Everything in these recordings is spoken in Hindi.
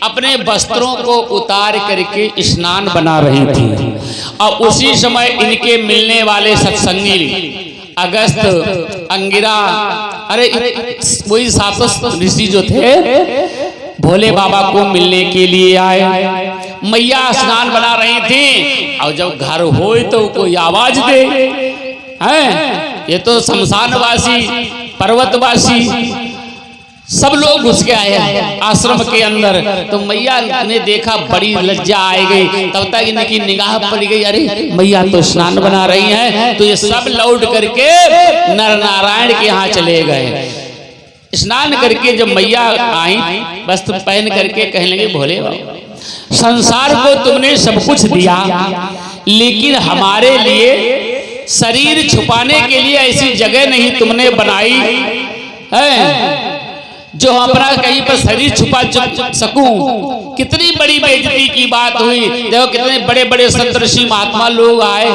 अपने वस्त्रों को उतार करके स्नान बना रही थी और उसी समय इनके मिलने वाले सत्संगी अगस्त, अंगिरा, अरे वही सातों ऋषि जो थे भोले बाबा को मिलने के लिए आए। मैया स्नान बना रही थी और जब घर हो तो कोई आवाज दे, हैं ये तो शमशानवासी पर्वतवासी सब लोग घुस के आए आश्रम के अंदर। तो मैया ने देखा, बड़ी लज्जा आ गई। तब तक इनकी निगाह पड़ गई, अरे मैया तो स्नान बना रही हैं। तो ये सब लौट करके नर नारायण के यहाँ चले गए। स्नान करके जब मैया आई वस्त्र पहन करके कहने लगे, भोले बाबा संसार को तुमने सब कुछ दिया, लेकिन हमारे लिए शरीर छुपाने के लिए ऐसी जगह नहीं तुमने बनाई है जो अपना कहीं पर शरीर छुपा सकूं। कितनी बड़ी बेइज्जती की बात हुई। देखो कितने बड़े बड़े संत ऋषि महात्मा लोग आए,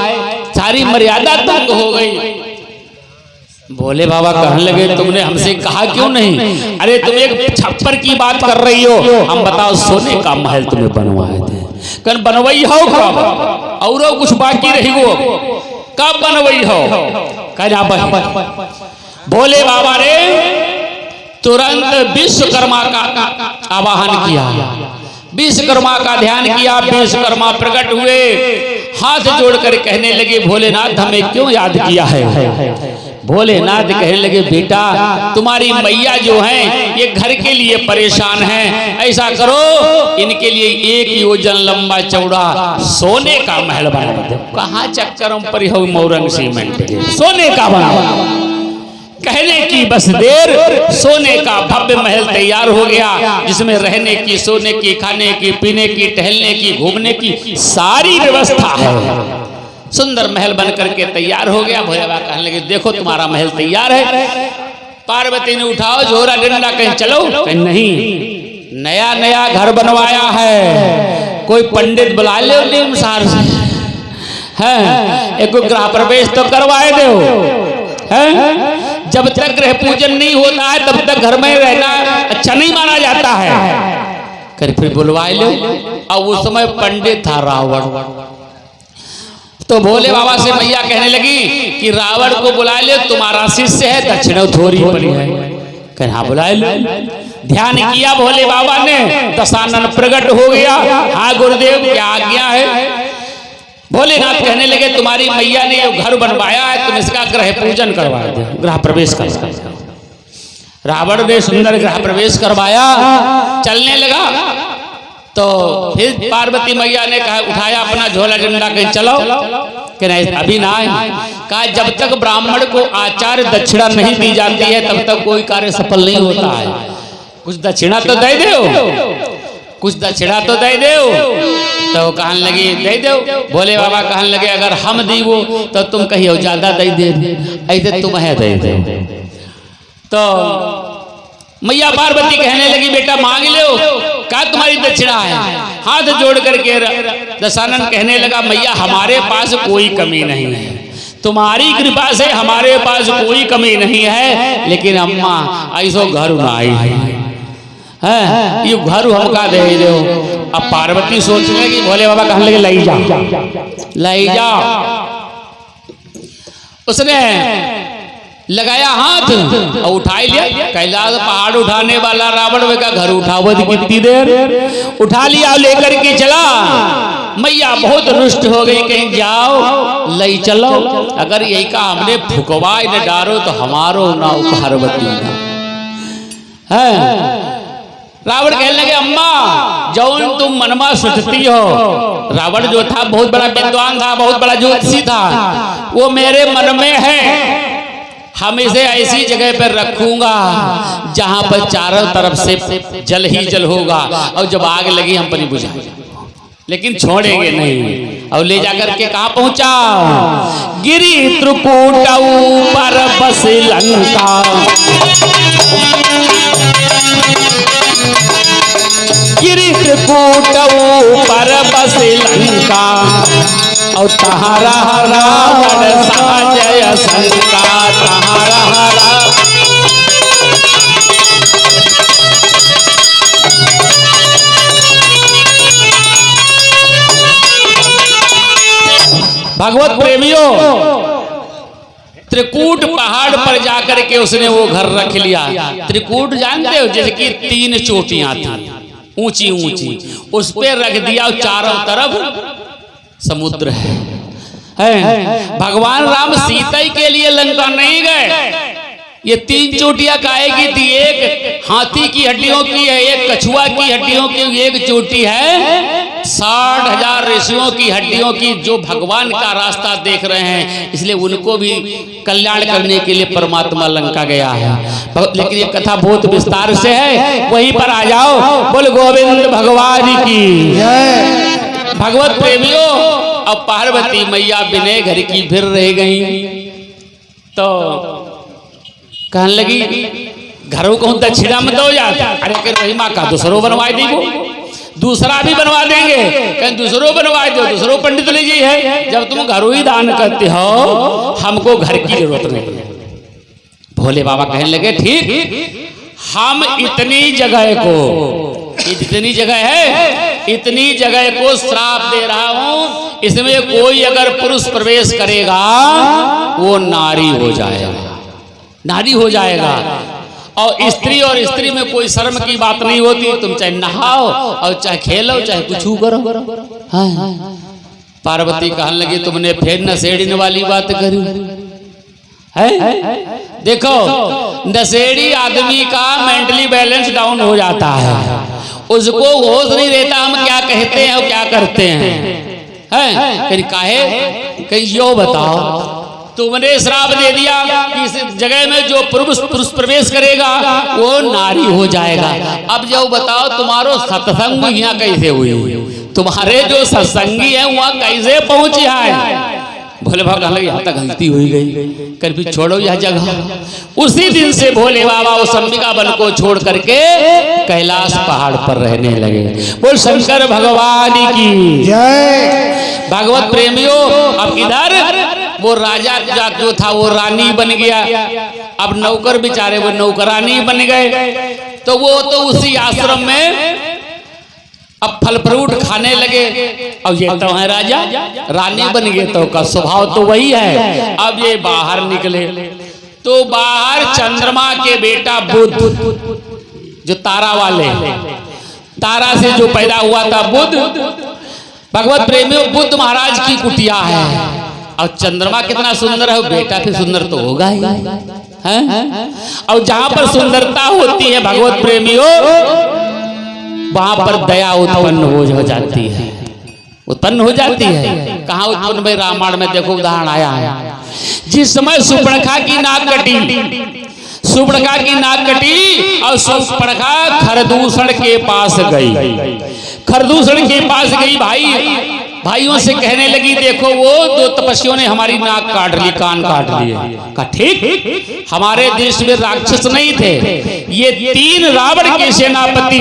सारी मर्यादा तंग हो गई। भोले बाबा कहने लगे, तुमने हमसे कहा क्यों नहीं? अरे तुम एक छप्पर की बात कर रही हो, हम बताओ सोने का महल तुम्हें बनवाए थे, कल बनवाई हो कब? और कुछ बाकी रही वो कब बनवाई हो? कह भोले बाबा ने तुरंत विश्वकर्मा का आवाहन किया, विश्वकर्मा का ध्यान किया। विश्वकर्मा प्रकट हुए, हाथ जोड़कर कहने लगे, भोलेनाथ हमें क्यों याद किया है? भोलेनाथ कहने लगे, बेटा तुम्हारी मैया जो हैं ये घर के लिए परेशान हैं, ऐसा करो इनके लिए एक योजन लंबा चौड़ा सोने का महल बना दो। कहाँ चक्करों पर हो मोरंग सीमेंट के, सोने का बना। कहने की बस देर, सोने का भव्य महल तैयार हो गया, जिसमें रहने की, सोने की, खाने की, पीने की, टहलने की, घूमने की सारी व्यवस्था है। सुंदर महल बन करके तैयार हो गया। भोले बाबा कहने लगे, देखो तुम्हारा महल तैयार है। पार्वती ने उठाओ झोरा डंडा, कहीं चलो। कहीं नहीं, नया नया घर बनवाया है, कोई पंडित बुला लो निमसार से, है एक गृह प्रवेश तो करवाए दो, है जब तक गृह पूजन नहीं होता है तब तक घर में रहना अच्छा नहीं माना जाता है। कर फिर बुलवाए लो। और उस समय पंडित था रावण। तो भोले बाबा से मैया कहने लगी कि रावण को बुला ले, तुम्हारा शिष्य है, दक्षिण थोड़ी पड़ी है। कहीं हाँ बुलाए लो। ध्यान किया भोले बाबा ने, दशानन प्रकट हो गया। हाँ गुरुदेव क्या आज्ञा है? भोलेनाथ कहने लगे, तुम्हारी मैया ने ये घर बनवाया है, तुम इसका ग्रह पूजन करवा दो, गृह प्रवेश कर। रावण ने सुंदर गृह प्रवेश करवाया, चलने लगा। तो फिर पार्वती मैया ने कहा, उठाया अपना झोला डंडा, कहीं चलो। कि नहीं अभी ना आए। कहा जब तक ब्राह्मण को आचार्य दक्षिणा नहीं दी जाती है तब तक कोई कार्य सफल नहीं होता है। कुछ दक्षिणा तो दे दो, कुछ दक्षिणा तो दे दो। तो कहने लगी दे दो। भोले बाबा कहने लगे, अगर हम दी वो तो तुम कहियो ज्यादा दे दे, ऐसे तुम्हें दे दे। तो मैया पार्वती कहने लगी, बेटा मांग लो, क्या तुम्हारी दक्षिणा है? हाथ जोड़ करके दशानन कहने लगा, मैया हमारे पास कोई कमी नहीं है, तुम्हारी कृपा से हमारे पास कोई कमी नहीं है, लेकिन अम्मा ऐसो घर ना आई है, ये घर हमका दे दो। अब पार्वती सोच रहे कि भोले बाबा कहने लगे लाई जा, लाई जा। उसने लगाया हाथ और उठा लिया। कैलाश पहाड़ उठाने वाला रावण वे का घर उठावत कितनी देर उठा लिया, लेकर के चला। मैया बहुत रुष्ट हो गई, कहीं जाओ लई चलो, अगर यही का हमने फुकवा न डारो तो हमारो ना पार्वती है। रावण कहने लगे, अम्मा जौन तुम मनमा सोचती हो। रावण जो था बहुत बड़ा विद्वान था, बहुत बड़ा ज्योतिषी था, वो मेरे मन में है। हम इसे ऐसी जगह पर रखूंगा जहां पर चारों तरफ से जल ही जल होगा, और जब आग लगी हम पर बुझाएंगे, लेकिन छोड़ेंगे नहीं। और ले जाकर के कहां पहुंचा? गिरी त्रिकूट पर बस लंका, गिरी त्रिकूट पर बस लंका, और तहारा रावण साजय शंका, तहारा भगवत प्रेमियों, त्रिकूट पहाड़ पर जाकर के उसने वो घर रख लिया। त्रिकूट जानते हो, जैसे कि 3 चोटियां थी ऊंची ऊंची, उस पे रख दिया। चारों तरफ समुद्र है। भगवान राम सीता के लिए लंका नहीं गए। ये 3 चोटियां काहे की थी? एक हाथी की हड्डियों की है, एक कछुआ की हड्डियों की, एक चोटी है 60,000 ऋषियों की हड्डियों की, जो भगवान का रास्ता देख रहे हैं। इसलिए उनको भी कल्याण करने के लिए परमात्मा लंका गया है। लेकिन ये कथा बहुत विस्तार से है, वहीं पर आ जाओ। बोल गोविंद भगवान की जय। भगवत प्रेमियों, अब पार्वती मैया बिना घर की फिर रह गई, तो कहने लगी घरों को दक्षिणा मत दो यार। अरे कि रहीमा का दूसरों बनवा दी, वो दूसरा भी बनवा देंगे। कहीं दूसरों बनवा दो, दूसरों पंडित लीजिए है। जब तुम घरों ही दान करते हो, हमको घर की जरूरत नहीं। भोले बाबा कहने लगे ठीक, हम इतनी जगह को, जितनी जगह है इतनी जगह को श्राप दे रहा हूं, इसमें कोई अगर पुरुष प्रवेश करेगा वो नारी हो जाएगा, नारी हो जाएगा। और स्त्री में कोई शर्म की बात नहीं होती। तुम चाहे नहाओ और चाहे खेलो, चाहे कुछ करो। हाँ। पार्वती कहने लगी तुमने फिर नशेड़ी वाली बात करी है। देखो, नशेड़ी आदमी का मेंटली बैलेंस डाउन हो जाता है, उसको होश नहीं रहता हम क्या कहते हैं और क्या करते हैं। कहीं काहे, कहीं यो बताओ, तुमने श्राप दे दिया कि इस जगह में जो पुरुष प्रवेश करेगा वो नारी हो जाएगा। अब जो बताओ तुम्हारो सत्संग यहाँ कैसे हुई, तुम्हारे जो सत्संगी है वहाँ कैसे पहुंचे है। भोले बाबा कहने लगे यहाँ तक गलती हुई गई, कर भी छोड़ो यह जगह। उसी दिन से भोले बाबा उस अंबिका वन को छोड़ करके कैलाश पहाड़ पर रहने लगे। बोल शंकर भगवान की जय। भगवत प्रेमियों, अब इधर वो राजा जो था वो रानी बन गया। अब नौकर बेचारे वो नौकरानी बन गए। तो वो तो उसी आश्रम में अब फल फ्रूट खाने लगे। अब ये तो है राजा, रानी बन गए तो का स्वभाव तो वही है। अब ये बाहर निकले तो बाहर चंद्रमा के बेटा बुध, जो तारा वाले, तारा से जो पैदा हुआ था बुध। भगवत प्रेमियों, बुद्ध महाराज की कुटिया है। और चंद्रमा कितना सुंदर है, बेटा भी सुंदर तो होगा ही है। और जहां पर सुंदरता होती है भगवत प्रेमियों, वहां पर दया उत्पन्न हो जाती है, उत्पन्न हो जाती है। कहाँ उत्पन्न भाई? रामायण में देखो उदाहरण आया है। जिस समय सुपर्णखा की नाक कटी, सुपर्णखा की नाक कटी और सुपर्णखा खरदूषण के पास गई। खरदूषण के पास गई, भाइयों से कहने लगी देखो वो 2 तपस्वियों ने हमारी नाक काट ली, कान काट लिए। कहा ठीक, हमारे देश में राक्षस नहीं थे, ये 3 रावण के सेनापति